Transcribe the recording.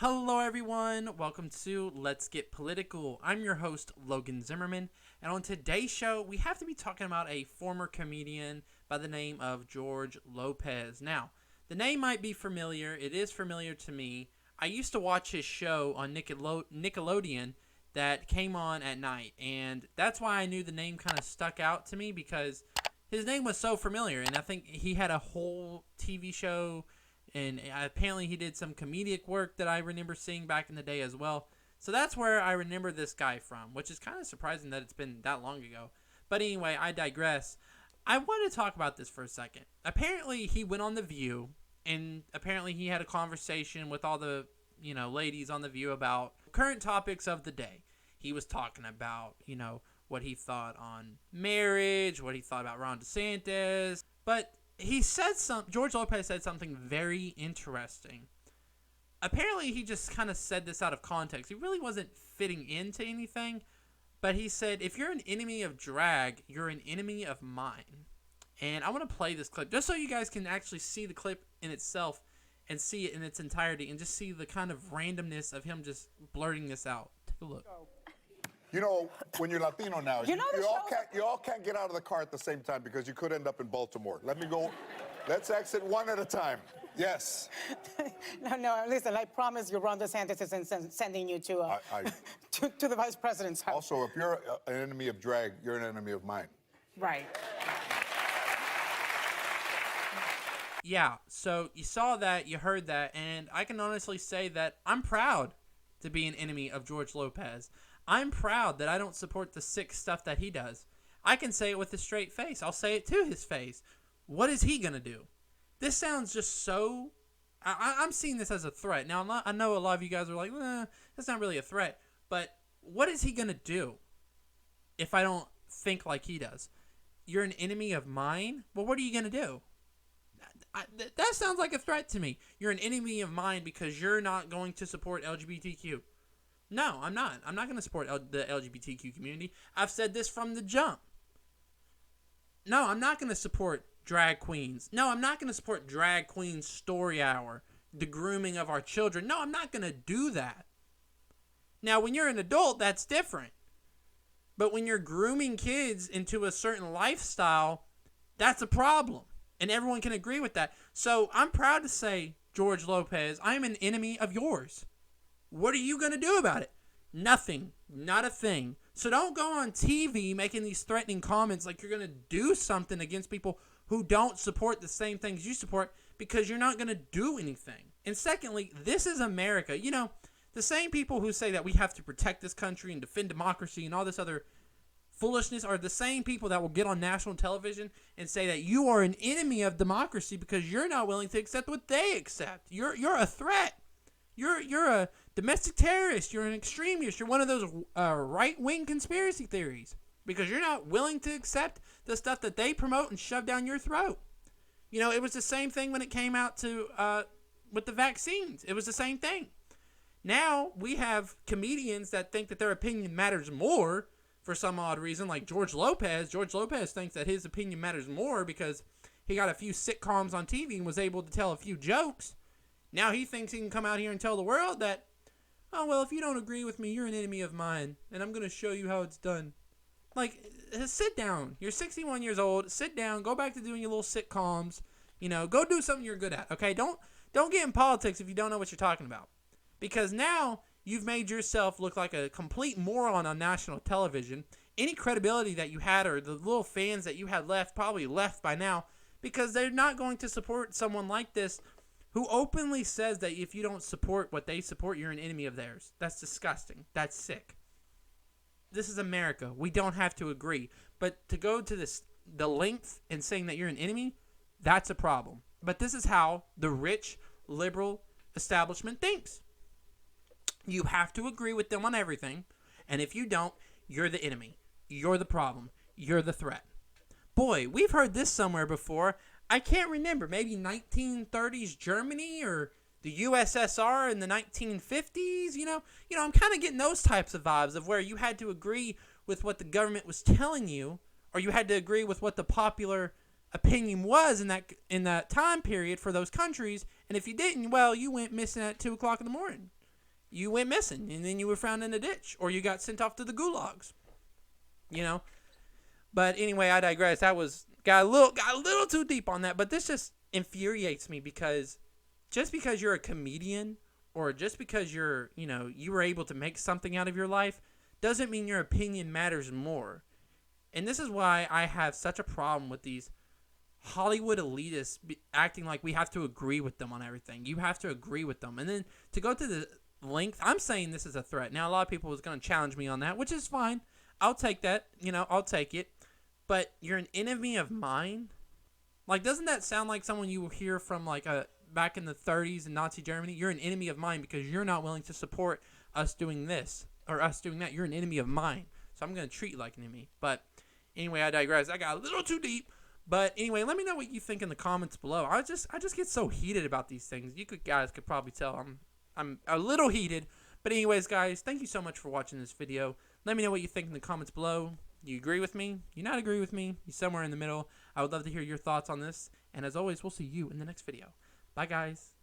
Hello, everyone. Welcome to Let's Get Political. I'm your host, Logan Zimmerman, and on today's show, we have to be talking about a former comedian by the name of George Lopez. Now, the name might be familiar. It is familiar to me. I used to watch his show on Nickelodeon that came on at night, and that's why I knew the name kind of stuck out to me because his name was so familiar, and I think he had a whole TV show. And apparently he did some comedic work that I remember seeing back in the day as well. So that's where I remember this guy from, which is kind of surprising that it's been that long ago. But anyway, I digress. I want to talk about this for a second. Apparently he went on The View, and apparently he had a conversation with all the, ladies on The View about current topics of the day. He was talking about, what he thought on marriage, what he thought about Ron DeSantis. But George Lopez said something very interesting. Apparently, he just kind of said this out of context. He really wasn't fitting into anything, but he said, if you're an enemy of drag, you're an enemy of mine. And I want to play this clip just so you guys can actually see the clip in itself and see it in its entirety and just see the kind of randomness of him just blurting this out. Take a look. You know, when you're Latino now, you all can't get out of the car at the same time because you could end up in Baltimore. Let me go. Let's exit one at a time. Yes. No, listen, I promise you Ron DeSantis isn't sending you to, to the vice president's house. Also, if you're an enemy of drag, you're an enemy of mine. Right. Yeah, so you saw that, you heard that, and I can honestly say that I'm proud to be an enemy of George Lopez. I'm proud that I don't support the sick stuff that he does. I can say it with a straight face. I'll say it to his face. What is he going to do? This sounds just so... I'm seeing this as a threat. Now, I know a lot of you guys are like, that's not really a threat. But what is he going to do if I don't think like he does? You're an enemy of mine? Well, what are you going to do? That sounds like a threat to me. You're an enemy of mine because you're not going to support LGBTQ. No, I'm not. I'm not going to support the LGBTQ community. I've said this from the jump. No, I'm not going to support drag queens. No, I'm not going to support drag queens story hour, the grooming of our children. No, I'm not going to do that. Now, when you're an adult, that's different. But when you're grooming kids into a certain lifestyle, that's a problem. And everyone can agree with that. So I'm proud to say, George Lopez, I am an enemy of yours. What are you going to do about it? Nothing. Not a thing. So don't go on TV making these threatening comments like you're going to do something against people who don't support the same things you support because you're not going to do anything. And secondly, this is America. You know, the same people who say that we have to protect this country and defend democracy and all this other foolishness are the same people that will get on national television and say that you are an enemy of democracy because you're not willing to accept what they accept. You're a threat. You're a domestic terrorist. You're an extremist. You're one of those right-wing conspiracy theories because you're not willing to accept the stuff that they promote and shove down your throat. You know, it was the same thing when it came out to with the vaccines. It was the same thing. Now we have comedians that think that their opinion matters more for some odd reason, like George Lopez. George Lopez thinks that his opinion matters more because he got a few sitcoms on TV and was able to tell a few jokes. Now he thinks he can come out here and tell the world that, oh, well, if you don't agree with me, you're an enemy of mine, and I'm going to show you how it's done. Like, sit down. You're 61 years old. Sit down. Go back to doing your little sitcoms. You know, go do something you're good at, okay? Don't get in politics if you don't know what you're talking about. Because now you've made yourself look like a complete moron on national television. Any credibility that you had or the little fans that you had left probably left by now because they're not going to support someone like this who openly says that if you don't support what they support, you're an enemy of theirs. That's disgusting. That's sick. This is America. We don't have to agree. But to go to the length in saying that you're an enemy, that's a problem. But this is how the rich, liberal establishment thinks. You have to agree with them on everything. And if you don't, you're the enemy. You're the problem. You're the threat. Boy, we've heard this somewhere before. I can't remember, maybe 1930s Germany or the USSR in the 1950s, you know, I'm kind of getting those types of vibes of where you had to agree with what the government was telling you, or you had to agree with what the popular opinion was in that time period for those countries, and if you didn't, well, you went missing at 2 o'clock in the morning. you went missing, and then you were found in a ditch, or you got sent off to the gulags. You know? But anyway, I digress. That was got a little too deep on that, but this just infuriates me because just because you're a comedian or just because you were able to make something out of your life doesn't mean your opinion matters more. And this is why I have such a problem with these Hollywood elitists acting like we have to agree with them on everything. You have to agree with them. And then to go to the length, I'm saying this is a threat. Now, a lot of people is going to challenge me on that, which is fine. I'll take that. I'll take it. But you're an enemy of mine? Like, doesn't that sound like someone you will hear from, like, back in the 30s in Nazi Germany? You're an enemy of mine because you're not willing to support us doing this or us doing that. You're an enemy of mine. So I'm going to treat you like an enemy. But anyway, I digress. I got a little too deep. But anyway, let me know what you think in the comments below. I just get so heated about these things. You guys could probably tell I'm a little heated. But anyways, guys, thank you so much for watching this video. Let me know what you think in the comments below. You agree with me? You not agree with me? You somewhere in the middle? I would love to hear your thoughts on this. And as always, we'll see you in the next video. Bye, guys.